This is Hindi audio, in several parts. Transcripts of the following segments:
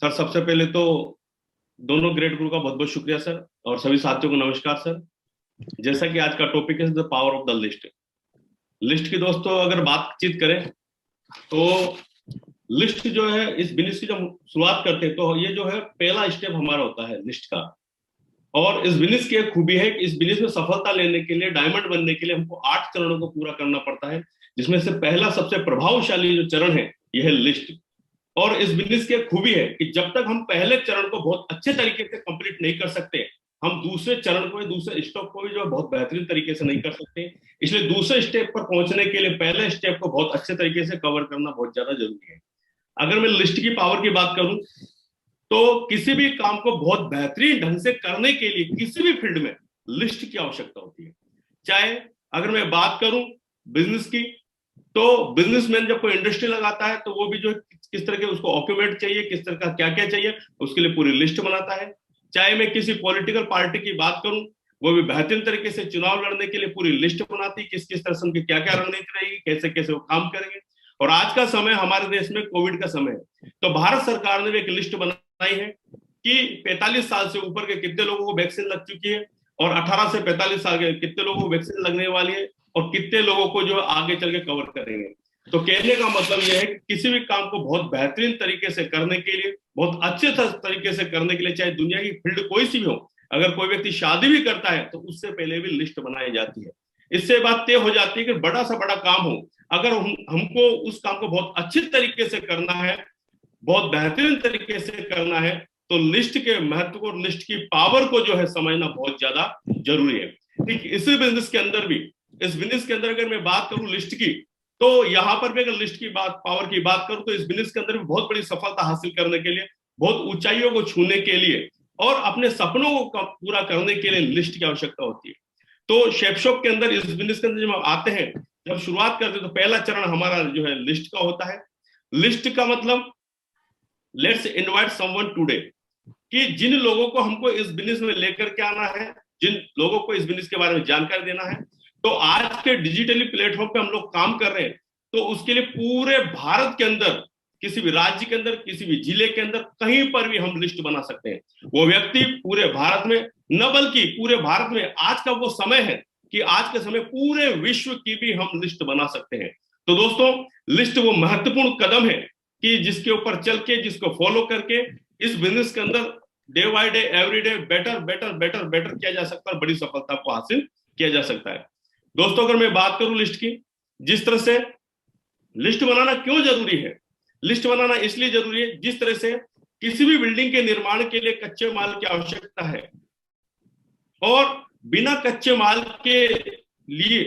सर, सबसे पहले तो दोनों ग्रेट गुरु का बहुत बहुत शुक्रिया सर, और सभी साथियों को नमस्कार सर। जैसा कि आज का टॉपिक है the power of the list. List की दोस्तों अगर बातचीत करें तो लिस्ट जो है, इस बिजनेस की जब शुरुआत करते हैं तो ये जो है पहला स्टेप हमारा होता है लिस्ट का। और इस बिजनेस की एक खूबी है कि इस बिजनेस में सफलता लेने के लिए, डायमंड बनने के लिए हमको 8 चरणों को पूरा करना पड़ता है, जिसमें से पहला सबसे प्रभावशाली जो चरण है यह है लिस्ट। और इस बिजनेस की एक खूबी है कि जब तक हम पहले चरण को बहुत अच्छे तरीके से कंप्लीट नहीं कर सकते, हम दूसरे चरण को, दूसरे स्टेप को भी जो है बहुत बेहतरीन तरीके से नहीं कर सकते। इसलिए दूसरे स्टेप पर पहुंचने के लिए पहले स्टेप को बहुत अच्छे तरीके से कवर करना बहुत ज्यादा जरूरी है। अगर मैं लिस्ट की पावर की बात करूं तो किसी भी काम को बहुत बेहतरीन ढंग से करने के लिए किसी भी फील्ड में लिस्ट की आवश्यकता होती है। चाहे अगर मैं बात करूं बिजनेस की, तो बिजनेसमैन जब कोई इंडस्ट्री लगाता है तो वो भी जो किस तरह के उसको ऑक्यूमेंट चाहिए, किस तरह का क्या क्या चाहिए, उसके लिए पूरी लिस्ट बनाता है। चाहे मैं किसी पॉलिटिकल पार्टी की बात करूं, वो भी बेहतरीन तरीके से चुनाव लड़ने के लिए पूरी लिस्ट बनाती है, किस किस तरह से उनकी क्या क्या रणनीति रहेगी, कैसे कैसे वो काम करेंगे। और आज का समय हमारे देश में कोविड का समय है, तो भारत सरकार ने भी एक लिस्ट बनाई है कि 45 साल से ऊपर के कितने लोगों को वैक्सीन लग चुकी है, और 18 से 45 साल के कितने लोगों को वैक्सीन लगने वाली है, और कितने लोगों को जो आगे चल के कवर करेंगे। तो कहने का मतलब यह है कि किसी भी काम को बहुत बेहतरीन तरीके से करने के लिए, बहुत अच्छे तरीके से करने के लिए, चाहे दुनिया की फील्ड कोई सी भी हो, अगर कोई व्यक्ति शादी भी करता है तो उससे पहले भी लिस्ट बनाई जाती है। इससे बात तय हो जाती है कि बड़ा सा बड़ा काम हो, अगर हमको उस काम को बहुत अच्छे तरीके से करना है, बहुत बेहतरीन तरीके से करना है, तो लिस्ट के महत्व को, लिस्ट की पावर को जो है समझना बहुत ज्यादा जरूरी है। ठीक इसी बिजनेस के अंदर भी, इस बिजनेस के अंदर अगर मैं बात करूं लिस्ट की, तो यहां पर भी अगर लिस्ट की बात, पावर की बात करूं, तो इस बिजनेस के अंदर भी बहुत बड़ी सफलता हासिल करने के लिए, बहुत ऊंचाइयों को छूने के लिए और अपने सपनों को पूरा करने के लिए लिस्ट की आवश्यकता होती है। तो शेफ शॉप के अंदर, इस बिजनेस के अंदर जब हम आते हैं, जब शुरुआत करते हैं, तो पहला चरण हमारा जो है लिस्ट का होता है। लिस्ट का मतलब लेट्स इनवाइट समवन टुडे, कि जिन लोगों को हमको इस बिजनेस में लेकर के आना है, जिन लोगों को इस बिजनेस के बारे में जानकारी देना है, तो आज के डिजिटली प्लेटफॉर्म पे हम लोग काम कर रहे हैं, तो उसके लिए पूरे भारत के अंदर, किसी भी राज्य के अंदर, किसी भी जिले के अंदर, कहीं पर भी हम लिस्ट बना सकते हैं। वो व्यक्ति पूरे भारत में, न बल्कि पूरे भारत में आज का वो समय है कि आज के समय पूरे विश्व की भी हम लिस्ट बना सकते हैं। तो दोस्तों, लिस्ट वो महत्वपूर्ण कदम है कि जिसके ऊपर चल के, जिसको फॉलो करके इस बिजनेस के अंदर day by day, every day better better better better किया जा सकता है, बड़ी सफलता को हासिल किया जा सकता है। दोस्तों, अगर मैं बात करूं लिस्ट की, जिस तरह से लिस्ट बनाना क्यों जरूरी है, लिस्ट बनाना इसलिए जरूरी है, जिस तरह से किसी भी बिल्डिंग के निर्माण के लिए कच्चे माल की आवश्यकता है, और बिना कच्चे माल के लिए,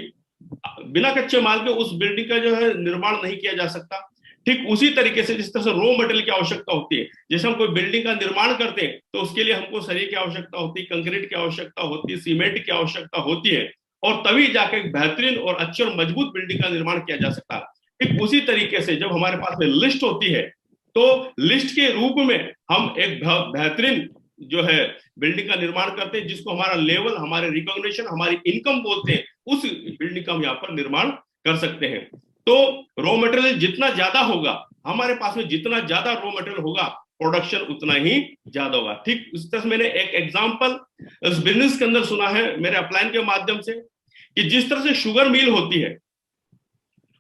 बिना कच्चे माल के उस बिल्डिंग का जो है निर्माण नहीं किया जा सकता। ठीक उसी तरीके से जिस तरह से रॉ मटेरियल की आवश्यकता होती है, जैसे हम कोई बिल्डिंग का निर्माण करते हैं तो उसके लिए हमको सरिये की आवश्यकता होती है, कंक्रीट की आवश्यकता होती है, सीमेंट की आवश्यकता होती है, और तभी जाके एक बेहतरीन और अच्छी और मजबूत बिल्डिंग का निर्माण किया जा सकता है। ठीक उसी तरीके से जब हमारे पास में लिस्ट होती है, तो लिस्ट के रूप में हम एक बेहतरीन जो है बिल्डिंग का निर्माण करते हैं, जिसको हमारा लेवल, हमारे रिकॉग्निशन, हमारी इनकम बोलते हैं, उस बिल्डिंग का हम यहाँ पर निर्माण कर सकते हैं। तो रॉ मटेरियल जितना ज्यादा होगा, हमारे पास में जितना ज्यादा रॉ मटेरियल होगा, प्रोडक्शन उतना ही ज्यादा होगा। ठीक इस तरह से मैंने एक एग्जांपल इस बिजनेस के अंदर सुना है मेरे अपलाइन के माध्यम से, कि जिस तरह से शुगर मिल होती है,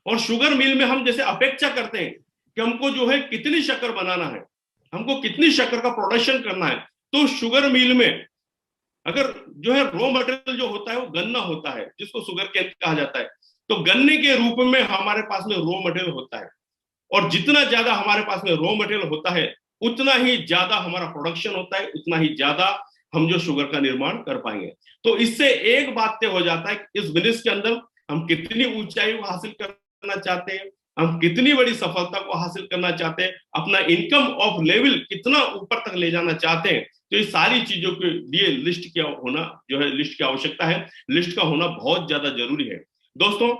और शुगर मिल में हम जैसे अपेक्षा करते हैं कि हमको जो है कितनी शक्कर बनाना है, हमको कितनी शक्कर का प्रोडक्शन करना है, तो शुगर मिल में अगर जो है रॉ मटेरियल जो होता है वो गन्ना होता है, जिसको शुगर केन कहा जाता है, तो गन्ने के रूप में हमारे पास में रॉ मटेरियल होता है, और जितना ज्यादा हमारे पास में रॉ मटेरियल होता है, उतना ही ज्यादा हमारा प्रोडक्शन होता है, उतना ही ज्यादा हम जो शुगर का निर्माण कर पाएंगे। तो इससे एक बात तय हो जाता है कि इस बिजनेस के अंदर हम कितनी ऊंचाई को हासिल करना चाहते हैं, हम कितनी बड़ी सफलता को हासिल करना चाहते हैं, अपना इनकम ऑफ लेवल कितना ऊपर तक ले जाना चाहते हैं। तो ये सारी चीजों के लिए लिस्ट क्या होना जो है, लिस्ट की आवश्यकता है, लिस्ट का होना बहुत ज्यादा जरूरी है। दोस्तों,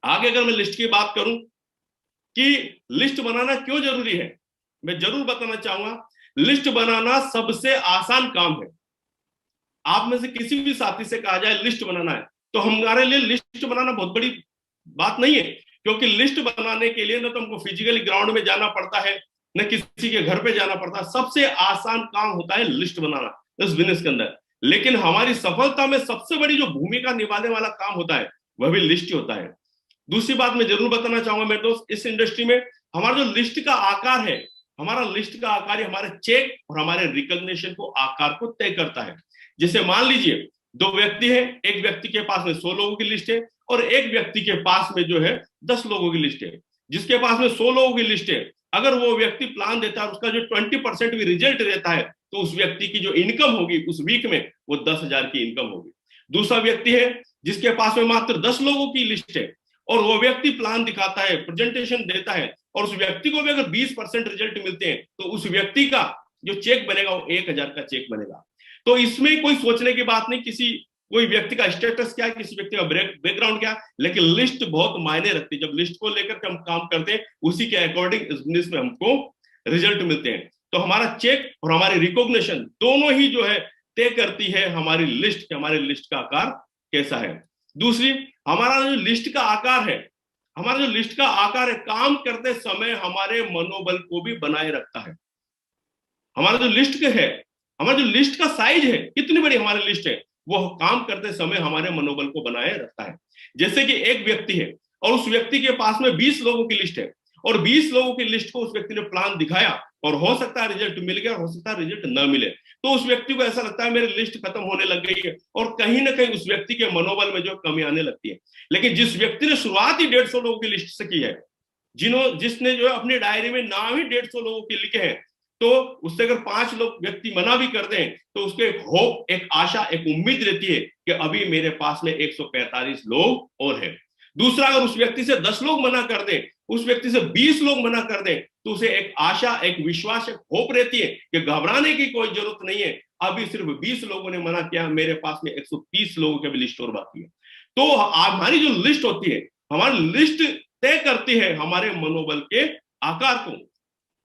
आगे अगर मैं लिस्ट की बात करूं कि लिस्ट बनाना क्यों जरूरी है, मैं जरूर बताना चाहूंगा, लिस्ट बनाना सबसे आसान काम है। आप में से किसी भी साथी से कहा जाए लिस्ट बनाना है, तो हमारे लिए लिस्ट बनाना बहुत बड़ी बात नहीं है, क्योंकि लिस्ट बनाने के लिए ना तो हमको फिजिकली ग्राउंड में जाना पड़ता है, न किसी के घर पे जाना पड़ता। सबसे आसान काम होता है लिस्ट बनाना इस बिजनेस के अंदर। लेकिन हमारी सफलता में सबसे बड़ी जो भूमिका निभाने वाला काम होता है वह भी लिस्ट ही होता है। दूसरी बात मैं जरूर बताना चाहूंगा मेरे दोस्त, इस इंडस्ट्री में हमारा जो लिस्ट का आकार है, हमारा लिस्ट का आकार हमारे चेक और हमारे रिकॉग्निशन को आकार को तय करता है। जैसे मान लीजिए दो व्यक्ति है, एक व्यक्ति के पास में 100 लोगों की लिस्ट है और एक व्यक्ति के पास में जो है 10 लोगों की लिस्ट है। जिसके पास में 100 लोगों की लिस्ट है, अगर वो व्यक्ति प्लान देता है, उसका जो 20% भी रिजल्ट रहता है, तो उस व्यक्ति की जो इनकम होगी उस वीक में वो 10,000 की इनकम होगी। दूसरा व्यक्ति है जिसके पास में मात्र 10 लोगों की लिस्ट है और वो व्यक्ति प्लान दिखाता है, प्रेजेंटेशन देता है, और उस व्यक्ति को भी अगर 20% रिजल्ट मिलते हैं तो उस व्यक्ति का जो चेक बनेगा वो 1,000 का चेक बनेगा। तो इसमें कोई सोचने की बात नहीं, किसी कोई व्यक्ति का स्टेटस क्या है, किसी व्यक्ति का बैकग्राउंड क्या है, लेकिन लिस्ट बहुत मायने रखती है। जब लिस्ट को लेकर हम काम करते हैं उसी के अकॉर्डिंग इस बिजनेस में हमको रिजल्ट मिलते हैं। तो हमारा चेक और हमारी रिकॉग्निशन दोनों ही जो है तय करती है हमारी लिस्ट, हमारे लिस्ट का आकार कैसा है। दूसरी, हमारा जो लिस्ट का आकार है, हमारा जो लिस्ट का आकार है काम करते समय हमारे मनोबल को भी बनाए रखता है। हमारा जो लिस्ट है, हमारा जो लिस्ट का साइज है, कितनी बड़ी हमारी लिस्ट है, वो काम करते समय हमारे मनोबल को बनाए रखता है। जैसे कि एक व्यक्ति है और उस व्यक्ति के पास में 20 लोगों की लिस्ट है और 20 लोगों की लिस्ट को उस व्यक्ति ने प्लान दिखाया और हो सकता है रिजल्ट मिल गया, हो सकता है रिजल्ट न मिले, तो उस व्यक्ति को ऐसा लगता है मेरी लिस्ट खत्म होने लग गई है और कहीं ना कहीं उस व्यक्ति के मनोबल में जो कमी आने लगती है। लेकिन जिस व्यक्ति ने शुरुआत ही 150 लोगों की लिस्ट से की है, जिसने जो है अपनी डायरी में नाम ही 150 लोगों के लिखे हैं, तो उससे अगर 5 लोग व्यक्ति मना भी कर दें तो उसके एक होप, एक आशा, एक उम्मीद रहती है कि अभी मेरे पास में 145 लोग और हैं। दूसरा, अगर उस व्यक्ति से 10 लोग मना कर दें, उस व्यक्ति से 20 लोग मना कर दें, तो उसे एक आशा, एक विश्वास, एक होप रहती है कि घबराने की कोई जरूरत नहीं है, अभी सिर्फ 20 लोगों ने मना किया, मेरे पास में 130 लोगों की भी लिस्ट और बाकी है। तो हमारी जो लिस्ट होती है, हमारी लिस्ट तय करती है हमारे मनोबल के आकार को।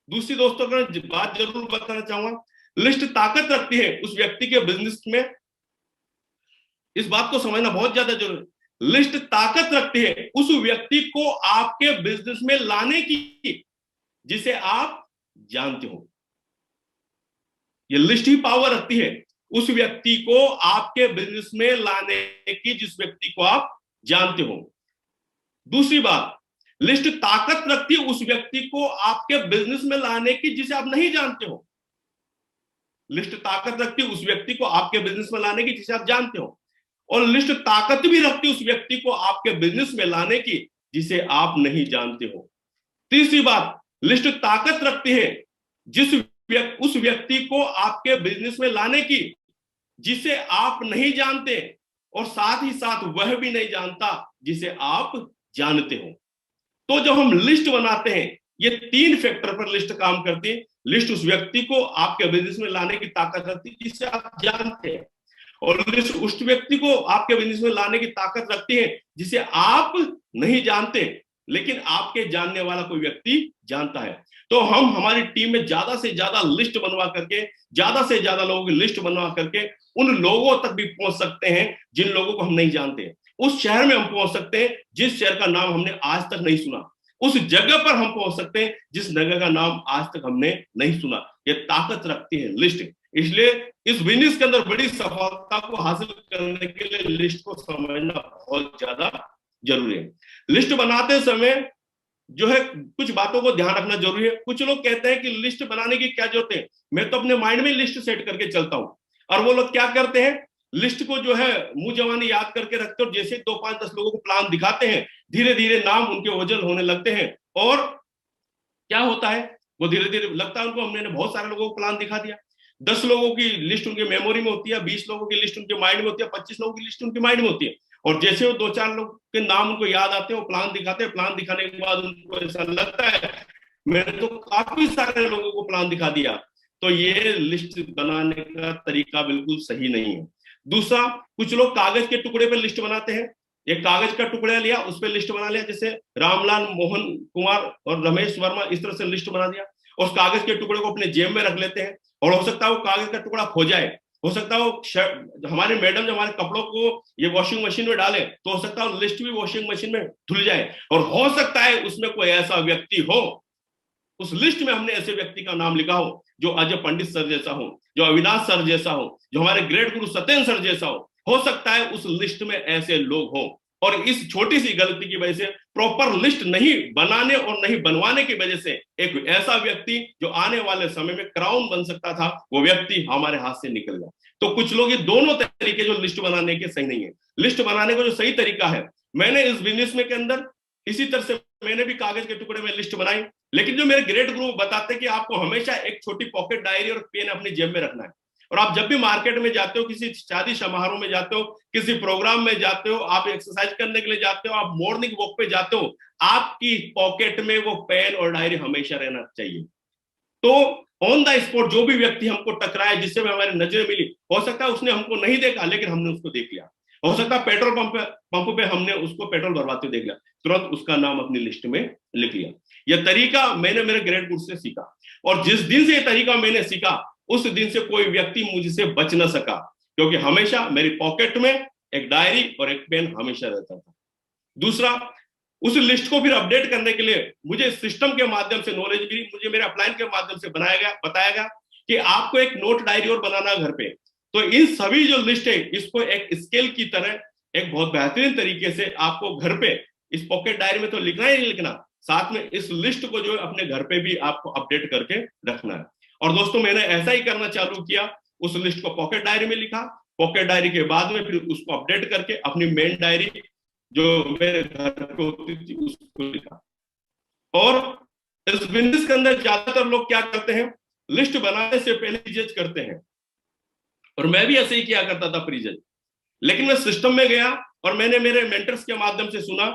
दूसरी दोस्तों का बात जरूर बताना चाहूंगा, लिस्ट ताकत रखती है उस व्यक्ति के बिजनेस में। इस बात को समझना बहुत ज्यादा जरूरी है। लिस्ट ताकत रखती है उस व्यक्ति को आपके बिजनेस में लाने की जिसे आप जानते हो। ये लिस्ट ही पावर रखती है उस व्यक्ति को आपके बिजनेस में लाने की जिस व्यक्ति को आप जानते हो। दूसरी बात, लिस्ट ताकत रखती है उस व्यक्ति को आपके बिजनेस में लाने की जिसे आप नहीं जानते हो। लिस्ट ताकत रखती है उस व्यक्ति को आपके बिजनेस में लाने की जिसे आप जानते हो, और लिस्ट ताकत भी रखती है उस व्यक्ति को आपके बिजनेस में लाने की जिसे आप नहीं जानते हो। तीसरी बात, लिस्ट ताकत रखती है उस व्यक्ति को आपके बिजनेस में लाने की जिसे आप नहीं जानते, और साथ ही साथ वह भी नहीं जानता जिसे आप जानते हो। तो जब हम लिस्ट बनाते हैं, ये 3 फैक्टर पर लिस्ट काम करती है। लिस्ट उस व्यक्ति को आपके बिजनेस में लाने की ताकत रखती है जिसे आप जानते हैं, और लिस्ट उस व्यक्ति को आपके बिजनेस में लाने की ताकत रखती है जिसे आप नहीं जानते, लेकिन आपके जानने वाला कोई व्यक्ति जानता है। तो हम हमारी टीम में ज्यादा से ज्यादा लिस्ट बनवा करके, ज्यादा से ज्यादा लोगों की लिस्ट बनवा करके उन लोगों तक भी पहुंच सकते हैं जिन लोगों को हम नहीं जानते। उस शहर में हम पहुंच सकते हैं जिस शहर का नाम हमने आज तक नहीं सुना। उस जगह पर हम पहुंच सकते हैं जिस जगह का नाम आज तक हमने नहीं सुना। ये ताकत रखती है लिस्ट। इसलिए इस बिजनेस के अंदर बड़ी सफलता को हासिल करने के लिए लिस्ट को समझना बहुत ज्यादा जरूरी है। लिस्ट बनाते समय जो है कुछ बातों को ध्यान रखना जरूरी है। कुछ लोग कहते हैं कि लिस्ट बनाने की क्या जरूरत है, मैं तो अपने माइंड में लिस्ट सेट करके चलता हूं। और वो लोग क्या करते हैं, लिस्ट को जो है मुंह जवानी याद करके रखते और जैसे 2, 5, 10 लोगों को प्लान दिखाते हैं, धीरे धीरे नाम उनके ओझल होने लगते हैं। और क्या होता है, वो धीरे धीरे लगता है उनको हमने बहुत सारे लोगों को प्लान दिखा दिया। 10 लोगों की लिस्ट उनके मेमोरी में होती है, 20 लोगों की लिस्ट उनके माइंड में होती है, 25 लोगों की लिस्ट उनके माइंड में होती है, और जैसे वो 2-4 लोग के नाम उनको याद आते हैं, वो प्लान दिखाते हैं। प्लान दिखाने के बाद उनको ऐसा लगता है मैंने तो काफी सारे लोगों को प्लान दिखा दिया। तो ये लिस्ट बनाने का तरीका बिल्कुल सही नहीं है। दूसरा, कुछ लोग कागज के टुकड़े पर लिस्ट बनाते हैं। एक कागज का टुकड़ा लिया, उस पर लिस्ट बना लिया, जैसे रामलाल, मोहन कुमार और रमेश वर्मा, इस तरह से लिस्ट बना दिया। और उस कागज के टुकड़े को अपने जेब में रख लेते हैं, और हो सकता है वो कागज का टुकड़ा खो जाए, हो सकता है वो हमारे मैडम जो हमारे कपड़ों को ये वॉशिंग मशीन में डाले तो हो सकता है लिस्ट भी वॉशिंग मशीन में धुल जाए, और हो सकता है उसमें कोई ऐसा व्यक्ति हो उस लिस्ट में हमने ऐसे व्यक्ति का नाम लिखा हो जो अजय पंडित सर जैसा हो, जो अविनाश सर जैसा हो, जो हमारे ग्रेट गुरु सत्येंद्र सर जैसा हो सकता है उस लिस्ट में ऐसे लोग हों। और इस छोटी सी गलती की वजह से, प्रॉपर लिस्ट नहीं बनाने और नहीं बनवाने की वजह से, एक ऐसा व्यक्ति जो आने वाले समय में क्राउन बन सकता था, वो व्यक्ति हमारे हाथ से निकल गया। तो कुछ लोग, ये दोनों तरीके जो लिस्ट बनाने के सही नहीं है। लिस्ट बनाने का जो सही तरीका है, मैंने इस बिजनेस में के अंदर इसी तरह से मैंने भी कागज के टुकड़े में लिस्ट बनाई, लेकिन जो मेरे ग्रेट गुरु बताते कि आपको हमेशा एक छोटी पॉकेट डायरी और पेन अपनी जेब में रखना है। और आप जब भी मार्केट में जाते हो, किसी शादी समारोह में जाते हो, किसी प्रोग्राम में जाते हो, आप एक्सरसाइज करने के लिए जाते हो, आप मॉर्निंग वॉक पे जाते हो, आपकी पॉकेट में वो पेन और डायरी हमेशा रहना चाहिए। तो ऑन द स्पॉट जो भी व्यक्ति हमको टकराए, जिससे हमारी नजरें मिली, हो सकता है उसने हमको नहीं देखा लेकिन हमने उसको देख लिया। हो सकता है पेट्रोल पंप पे हमने उसको पेट्रोल भरवाते देख लिया, तुरंत उसका नाम अपनी लिस्ट में लिख लिया। यह तरीका मैंने मेरे ग्रेट गुरु से सीखा, और जिस दिन से यह तरीका मैंने सीखा उस दिन से कोई व्यक्ति मुझसे बच न सका, क्योंकि हमेशा मेरी पॉकेट में एक डायरी और एक पेन हमेशा रहता था। दूसरा, उस लिस्ट को फिर अपडेट करने के लिए मुझे सिस्टम के माध्यम से नॉलेज मिली, मुझे मेरे अपलाइन के माध्यम से बताया गया कि आपको एक नोट डायरी और बनाना घर पे। तो इन सभी जो लिस्ट है, इसको एक स्केल की तरह एक बहुत बेहतरीन तरीके से आपको घर पे इस पॉकेट डायरी में तो लिखना ही नहीं लिखना, साथ में इस लिस्ट को जो है अपने घर पे भी आपको अपडेट करके रखना है। और दोस्तों, मैंने ऐसा ही करना चालू किया, उस लिस्ट को पॉकेट डायरी में लिखा, पॉकेट डायरी के बाद में फिर उसको अपडेट करके अपनी मेन डायरी जो मेरे घर पे होती थी उसको लिखा। और इस बिजनेस के अंदर ज्यादातर लोग क्या करते हैं, लिस्ट बनाने से पहले जज करते हैं, और मैं भी ऐसे ही किया करता था, प्री जज। लेकिन मैं सिस्टम में गया और मैंने मेरे मेंटर्स के माध्यम से सुना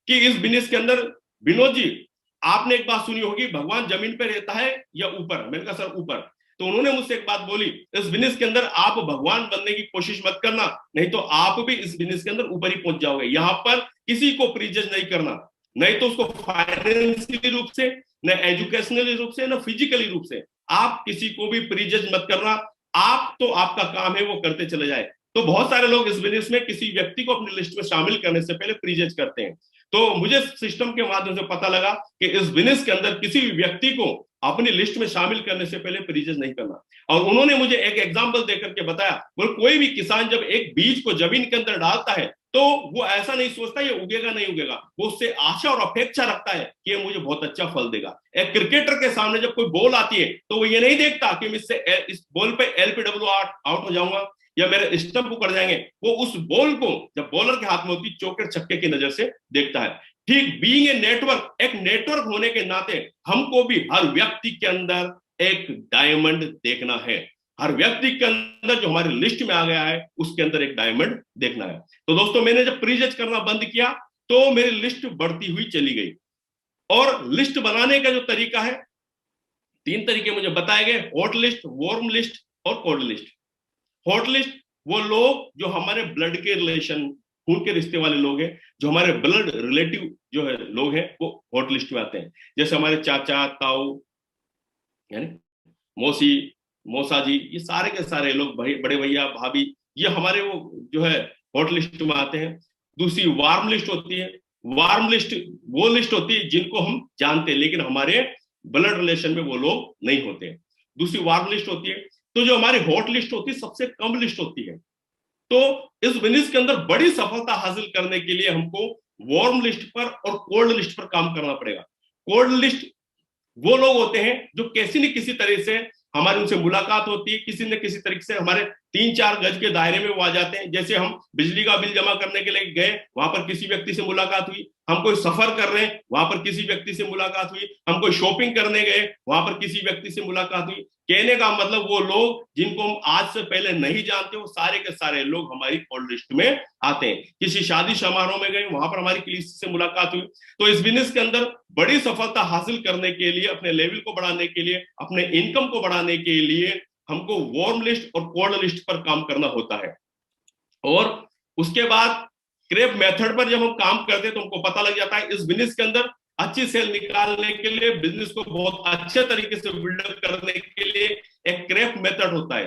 कि इस बिजनेस के अंदर, विनोद जी आपने एक बात सुनी होगी, भगवान जमीन पे रहता है या ऊपर? मैंने कहा सर ऊपर। तो उन्होंने मुझसे एक बात बोली, इस बिजनेस के अंदर आप भगवान बनने की कोशिश मत करना, नहीं तो आप भी इस बिजनेस के अंदर ऊपर ही पहुंच जाओगे। यहां पर किसी को प्रीजज नहीं करना, नहीं तो उसको फाइनेंशियली रूप से, न एजुकेशनली रूप से, न फिजिकली रूप से आप किसी को भी प्रीजज मत करना। आप तो आपका काम है वो करते चले जाए। तो बहुत सारे लोग इस बिजनेस में किसी व्यक्ति को अपनी लिस्ट में शामिल करने से पहले प्रीजज करते हैं। तो मुझे सिस्टम के माध्यम से पता लगा कि इस बिजनेस के अंदर किसी भी व्यक्ति को अपनी लिस्ट में शामिल करने से पहले प्रीजज नहीं करना। और उन्होंने मुझे एक एग्जांपल देकर के बताया, बोले कोई भी किसान जब एक बीज को जमीन के अंदर डालता है तो वो ऐसा नहीं सोचता ये उगेगा नहीं उगेगा, वो उससे आशा और अपेक्षा रखता है कि ये मुझे बहुत अच्छा फल देगा। एक क्रिकेटर के सामने जब कोई बॉल आती है तो वो ये नहीं देखता कि मैं इस बॉल पे एलपीडब्ल्यू आउट हो जाऊंगा या मेरे स्टंप उकड़ जाएंगे, वो उस बॉल को जब बॉलर के हाथ में होती चौके छक्के की नजर से देखता है। ठीक बीइंग ए नेटवर्क, एक नेटवर्क होने के नाते हमको भी हर व्यक्ति के अंदर एक डायमंड देखना है। हर व्यक्ति के अंदर जो हमारी लिस्ट में आ गया है उसके अंदर एक डायमंड देखना है। तो दोस्तों, मैंने जब प्रीजज करना बंद किया तो मेरी लिस्ट बढ़ती हुई चली गई। और लिस्ट बनाने का जो तरीका है, 3 तरीके मुझे बताए गए, हॉट लिस्ट, वार्म लिस्ट और कोल्ड लिस्ट। हॉट लिस्ट वो लोग जो हमारे ब्लड के रिलेशन, खून के रिश्ते वाले लोग हैं, जो हमारे ब्लड रिलेटिव जो है लोग हैं, वो हॉट लिस्ट में आते हैं। जैसे हमारे चाचा, ताऊ, यानी मौसी, मौसा जी, ये सारे के सारे लोग, भाई, बड़े भैया, भाभी, ये हमारे वो जो है हॉट लिस्ट में आते हैं। दूसरी वार्म लिस्ट होती है। वार्म लिस्ट वो लिस्ट होती है जिनको हम जानते हैं लेकिन हमारे ब्लड रिलेशन में वो लोग नहीं होते। दूसरी वार्म लिस्ट होती है। तो जो हमारी हॉट लिस्ट होती है सबसे कम लिस्ट होती है। तो इस बिजनेस के अंदर बड़ी सफलता हासिल करने के लिए हमको वार्म लिस्ट पर और कोल्ड लिस्ट पर काम करना पड़ेगा। कोल्ड लिस्ट वो लोग होते हैं जो किसी न किसी तरह से हमारी उनसे मुलाकात होती है, किसी न किसी तरीके से हमारे 3-4 गज के दायरे में वो आ जाते हैं। जैसे हम बिजली का बिल जमा करने के लिए गए, वहां पर किसी व्यक्ति से मुलाकात हुई। हम कोई सफर कर रहे हैं, वहां पर किसी व्यक्ति से मुलाकात हुई। हम कोई शॉपिंग करने गए, वहां पर किसी व्यक्ति से मुलाकात हुई। कहने का मतलब वो लोग जिनको हम आज से पहले नहीं जानते, वो सारे के सारे लोग हमारी कोल्ड लिस्ट में आते हैं। किसी शादी समारोह में गए, वहां पर हमारी किसी से मुलाकात हुई। तो इस बिजनेस के अंदर बड़ी सफलता हासिल करने के लिए, अपने लेवल को बढ़ाने के लिए, अपने इनकम को बढ़ाने के लिए हमको वार्म लिस्ट और कोल्ड लिस्ट पर काम करना होता है। और उसके बाद क्रेप मेथड पर जब हम काम करते हैं तो हमको पता लग जाता है इस बिजनेस के अंदर अच्छी सेल निकालने के लिए, बिजनेस को बहुत अच्छे तरीके से बिल्डअप करने के लिए एक क्रेप मेथड होता है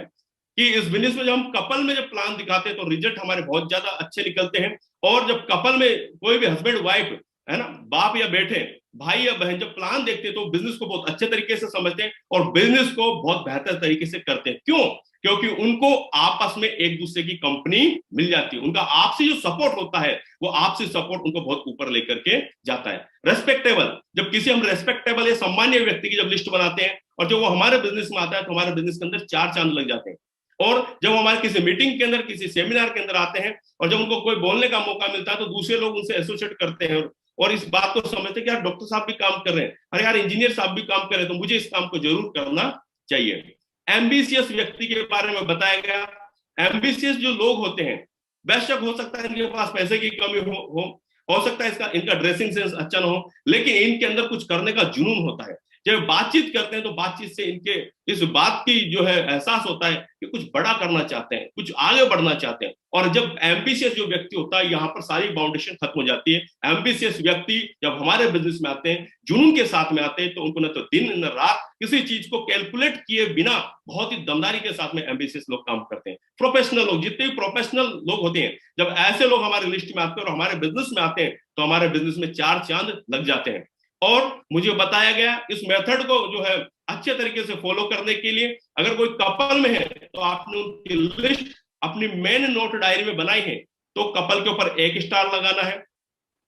कि इस बिजनेस में जब हम कपल में जब प्लान दिखाते हैं तो रिजल्ट हमारे बहुत ज्यादा अच्छे निकलते हैं। और जब कपल में कोई भी हस्बैंड वाइफ है ना, बाप या बेटे, भाई या बहन जब प्लान देखते हैं तो बिजनेस को बहुत अच्छे तरीके से समझते हैं और बिजनेस को बहुत बेहतर तरीके से करते हैं। क्यों? क्योंकि उनको आपस में एक दूसरे की कंपनी मिल जाती है, उनका आपसे जो सपोर्ट होता है वो आपसे सपोर्ट उनको बहुत ऊपर लेकर के जाता है। रेस्पेक्टेबल, जब किसी हम रेस्पेक्टेबल या सम्मान्य व्यक्ति की जब लिस्ट बनाते हैं और जब वो हमारे बिजनेस में आता है तो हमारे बिजनेस के अंदर चार चांद लग जाते हैं। और जब हमारे किसी मीटिंग के अंदर, किसी सेमिनार के अंदर आते हैं और जब उनको कोई बोलने का मौका मिलता है तो दूसरे लोग उनसे एसोसिएट करते हैं और इस बात को समझते हैं कि यार डॉक्टर साहब भी काम कर रहे हैं, अरे यार इंजीनियर साहब भी काम कर रहे हैं, तो मुझे इस काम को जरूर करना चाहिए। एम्बिशियस व्यक्ति के बारे में बताया गया। एम्बिशियस जो लोग होते हैं, बेशक हो सकता है इनके पास पैसे की कमी हो सकता है इनका ड्रेसिंग सेंस अच्छा ना हो, लेकिन इनके अंदर कुछ करने का जुनून होता है। जब बातचीत करते हैं तो बातचीत से इनके इस बात की जो है एहसास होता है कि कुछ बड़ा करना चाहते हैं, कुछ आगे बढ़ना चाहते हैं। और जब एम्बिशियस जो व्यक्ति होता है, यहाँ पर सारी बाउंडेशन खत्म हो जाती है। एम्बिशियस व्यक्ति जब हमारे बिजनेस में आते हैं, जुनून के साथ में आते हैं, तो उनको न तो दिन न रात किसी चीज को कैलकुलेट किए बिना बहुत ही दमदारी के साथ में एम्बिशियस लोग काम करते हैं। प्रोफेशनल लोग, जितने भी प्रोफेशनल लोग होते हैं, जब ऐसे लोग हमारे लिस्ट में आते हैं और हमारे बिजनेस में आते हैं तो हमारे बिजनेस में चार चांद लग जाते हैं। और मुझे बताया गया इस मेथड को जो है अच्छे तरीके से फॉलो करने के लिए, अगर कोई कपल में है तो आपने उनकी लिस्ट अपनी मेन नोट डायरी में बनाई है तो कपल के ऊपर 1 स्टार लगाना है,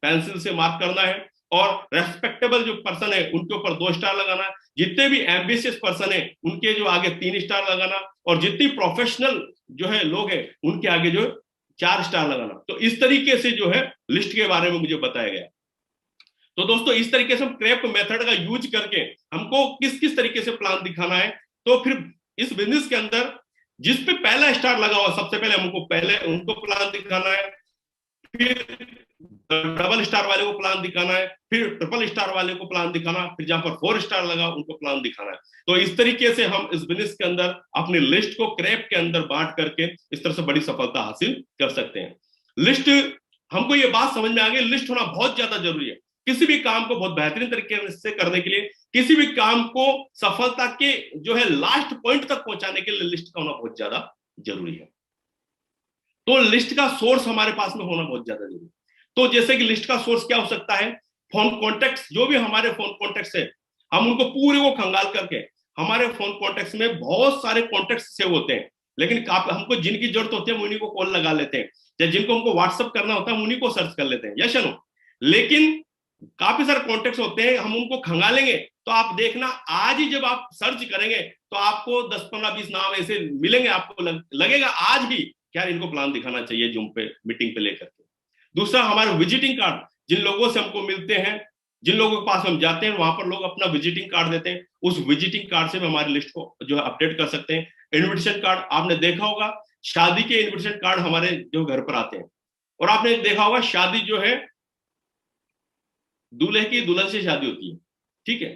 पेंसिल से मार्क करना है। और रेस्पेक्टेबल जो पर्सन है उनके ऊपर 2 स्टार लगाना है। जितने भी एम्बिशियस पर्सन है उनके जो आगे 3 स्टार लगाना, और जितनी प्रोफेशनल जो है लोग हैं उनके आगे जो 4 स्टार लगाना। तो इस तरीके से जो है लिस्ट के बारे में मुझे बताया गया। तो दोस्तों इस तरीके से हम क्रेप मेथड का यूज करके हमको किस किस तरीके से प्लान दिखाना है। तो फिर इस बिजनेस के अंदर जिस पे पहला स्टार लगा हुआ, सबसे पहले हमको पहले उनको प्लान दिखाना है, फिर डबल स्टार वाले को प्लान दिखाना है, फिर ट्रिपल स्टार वाले को प्लान दिखाना, फिर जहां पर 4 स्टार लगा उनको प्लान दिखाना है। तो इस तरीके से हम इस बिजनेस के अंदर अपनी लिस्ट को क्रेप के अंदर बांट करके इस तरह से बड़ी सफलता हासिल कर सकते हैं। लिस्ट, हमको ये बात समझ में आ गई, लिस्ट होना बहुत ज्यादा जरूरी है किसी भी काम को बहुत बेहतरीन तरीके से करने के लिए। किसी भी काम को सफलता के जो है लास्ट पॉइंट तक पहुंचाने के लिए लिस्ट का होना बहुत ज्यादा जरूरी है। तो लिस्ट का सोर्स हमारे पास में होना बहुत ज्यादा जरूरी है। तो जैसे कि लिस्ट का सोर्स क्या हो सकता है, फोन कॉन्टेक्ट्स, जो भी हमारे फोन कॉन्टेक्ट्स है हम उनको पूरे को खंगाल करके, हमारे फोन कॉन्टेक्ट्स में बहुत सारे कॉन्टेक्ट्स सेव होते हैं, लेकिन हमको जिनकी जरूरत होती है हम उन्हीं को कॉल लगा लेते हैं, या जिनको हमको व्हाट्सअप करना होता है हम उन्हीं को सर्च कर लेते हैं, यस या नो। लेकिन काफी सारे कॉन्टेक्ट्स होते हैं, हम उनको खंगालेंगे तो आप देखना आज ही जब आप सर्च करेंगे तो आपको 10-15-20 नाम ऐसे मिलेंगे, आपको लगेगा आज ही क्या इनको प्लान दिखाना चाहिए जूम पे मीटिंग पे लेकर के। दूसरा हमारे विजिटिंग कार्ड, जिन लोगों से हमको मिलते हैं, जिन लोगों के पास हम जाते हैं वहां पर लोग अपना विजिटिंग कार्ड देते हैं, उस विजिटिंग कार्ड से भी हमारी लिस्ट को जो है अपडेट कर सकते हैं। इन्विटेशन कार्ड, आपने देखा होगा शादी के इन्विटेशन कार्ड हमारे जो घर पर आते हैं, और आपने देखा होगा शादी जो है दूल्हे की दुल्हन से शादी होती है, ठीक है,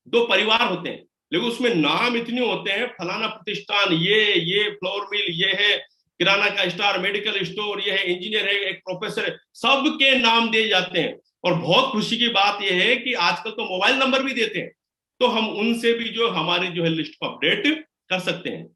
2 परिवार होते हैं, लेकिन उसमें नाम इतने होते हैं, फलाना प्रतिष्ठान, ये फ्लोर मिल, ये है किराना का स्टार, मेडिकल स्टोर, ये है इंजीनियर है, एक प्रोफेसर है, सबके नाम दिए जाते हैं। और बहुत खुशी की बात यह है कि आजकल तो मोबाइल नंबर भी देते हैं, तो हम उनसे भी जो हमारी जो है लिस्ट को अपडेट कर सकते हैं।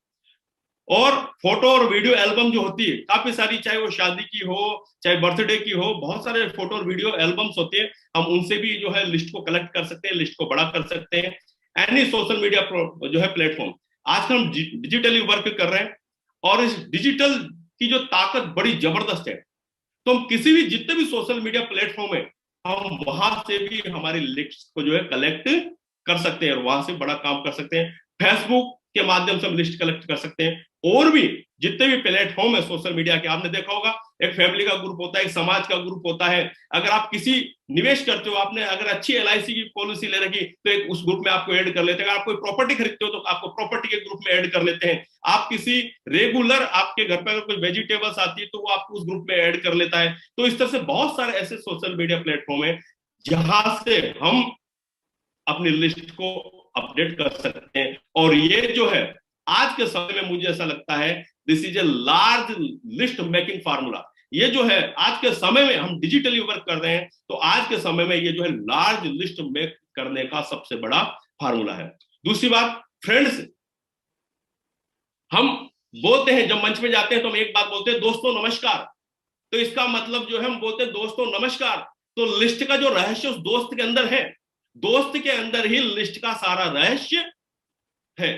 और फोटो और वीडियो एल्बम जो होती है काफी सारी, चाहे वो शादी की हो चाहे बर्थडे की हो, बहुत सारे फोटो और वीडियो एल्बम्स होते हैं, हम उनसे भी जो है लिस्ट को कलेक्ट कर सकते हैं, लिस्ट को बड़ा कर सकते हैं। एनी सोशल मीडिया जो है प्लेटफॉर्म, आजकल हम डिजिटली वर्क कर रहे हैं और इस डिजिटल की जो ताकत बड़ी जबरदस्त है, तो हम किसी भी जितने भी सोशल मीडिया प्लेटफॉर्म है हम वहां से भी हमारी लिस्ट को जो है कलेक्ट कर सकते हैं और वहां से बड़ा काम कर सकते हैं। फेसबुक के माध्यम से हम लिस्ट कलेक्ट कर सकते हैं, और भी जितने भी प्लेटफॉर्म है सोशल मीडिया के, आपने देखा होगा एक फैमिली का ग्रुप होता है, एक समाज का ग्रुप होता है। अगर आप किसी निवेश करते हो, आपने अगर अच्छी LIC की पॉलिसी ले रखी तो एक उस ग्रुप में आपको ऐड कर लेते हैं। अगर आप कोई प्रॉपर्टी खरीदते हो तो आपको प्रॉपर्टी के ग्रुप में ऐड कर लेते हैं। आप किसी रेगुलर, आपके घर पर अगर कोई वेजिटेबल्स आती है तो वो आपको उस ग्रुप में ऐड कर लेता है। तो इस तरह से बहुत सारे ऐसे सोशल मीडिया प्लेटफॉर्म है जहां से हम अपनी लिस्ट को अपडेट कर सकते हैं। और ये जो है आज के समय में मुझे ऐसा लगता है this is a large list making formula. ये जो है आज के समय में हम डिजिटली वर्क कर रहे हैं, तो आज के समय में ये जो है लार्ज लिस्ट मेक करने का सबसे बड़ा फार्मूला है। दूसरी बात, फ्रेंड्स, हम बोलते हैं जब मंच पे जाते हैं तो हम एक बात बोलते हैं, दोस्तों नमस्कार। तो इसका मतलब जो है हम बोलते हैं दोस्तों नमस्कार, तो लिस्ट का जो रहस्य उस दोस्त के अंदर है दोस्त के अंदर ही लिस्ट का सारा रहस्य है।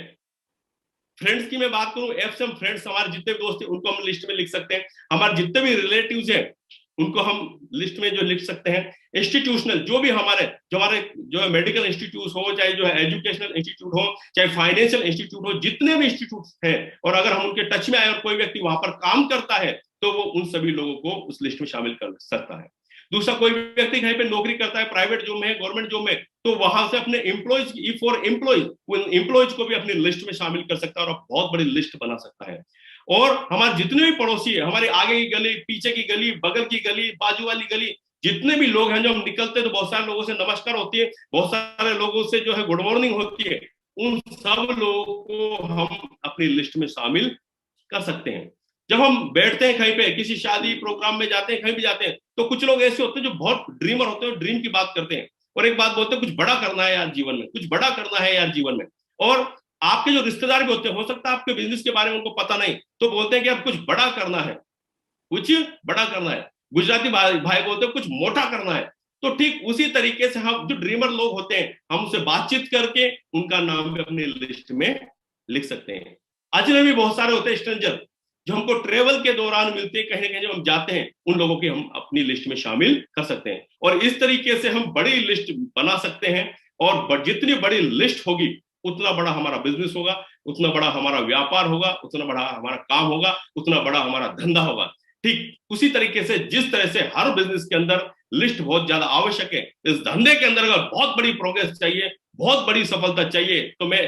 फ्रेंड्स की मैं बात करूं, एफ से हम फ्रेंड्स, हमारे जितने भी दोस्त हैं उनको हम लिस्ट में लिख सकते हैं, हमारे जितने भी रिलेटिव्स हैं उनको हम लिस्ट में जो लिख सकते हैं। इंस्टीट्यूशनल जो भी हमारे जो है मेडिकल इंस्टीट्यूट हो, चाहे जो है एजुकेशनल इंस्टीट्यूट हो, चाहे फाइनेंशियल इंस्टीट्यूट हो, जितने भी इंस्टीट्यूट हैं, और अगर हम उनके टच में आए और कोई व्यक्ति वहां पर काम करता है तो वो उन सभी लोगों को उस लिस्ट में शामिल कर सकता है। दूसरा, कोई व्यक्ति कहीं पे नौकरी करता है, प्राइवेट जॉब में है, गवर्नमेंट जॉब में, तो वहां से अपने एम्प्लॉयज, ई फॉर एम्प्लॉयज, उन एम्प्लॉयज को भी अपनी लिस्ट में शामिल कर सकता है और बहुत बड़ी लिस्ट बना सकता है। और हमारे जितने भी पड़ोसी है, हमारे आगे की गली, पीछे की गली, बगल की गली, बाजू वाली गली, जितने भी लोग हैं, जो हम निकलते हैं तो बहुत सारे लोगों से नमस्कार होती है, बहुत सारे लोगों से जो है गुड मॉर्निंग होती है, उन सब लोगों को हम अपनी लिस्ट में शामिल कर सकते हैं। जब हम बैठते हैं कहीं पे, किसी शादी प्रोग्राम में जाते हैं, कहीं भी जाते हैं, तो कुछ लोग ऐसे होते हैं जो बहुत ड्रीमर होते हैं, ड्रीम की बात करते हैं और एक बात बोलते हैं, कुछ बड़ा करना है यार जीवन में, कुछ बड़ा करना है यार जीवन में। और आपके जो रिश्तेदार भी होते हैं, हो सकता है आपके बिजनेस के बारे में उनको पता नहीं, तो बोलते हैं कि अब कुछ बड़ा करना है, कुछ बड़ा करना है। गुजराती भाई बोलते हैं कुछ मोटा करना है। तो ठीक उसी तरीके से हम जो ड्रीमर लोग होते हैं, हम उनसे बातचीत करके उनका नाम भी अपनी लिस्ट में लिख सकते हैं। अजनबी बहुत सारे होते हैं, स्ट्रेंजर, जो हमको ट्रेवल के दौरान मिलते हैं, कहीं ना कहीं जब हम जाते हैं, उन लोगों की हम अपनी लिस्ट में शामिल कर सकते हैं। और इस तरीके से हम बड़ी लिस्ट बना सकते हैं, और जितनी बड़ी लिस्ट होगी उतना बड़ा हमारा बिजनेस होगा, उतना बड़ा हमारा व्यापार होगा, उतना बड़ा हमारा काम होगा, उतना बड़ा हमारा धंधा होगा। ठीक उसी तरीके से जिस तरह से हर बिजनेस के अंदर लिस्ट बहुत ज्यादा आवश्यक है, इस धंधे के अंदर अगर बहुत बड़ी प्रोग्रेस चाहिए, बहुत बड़ी सफलता चाहिए, तो मैं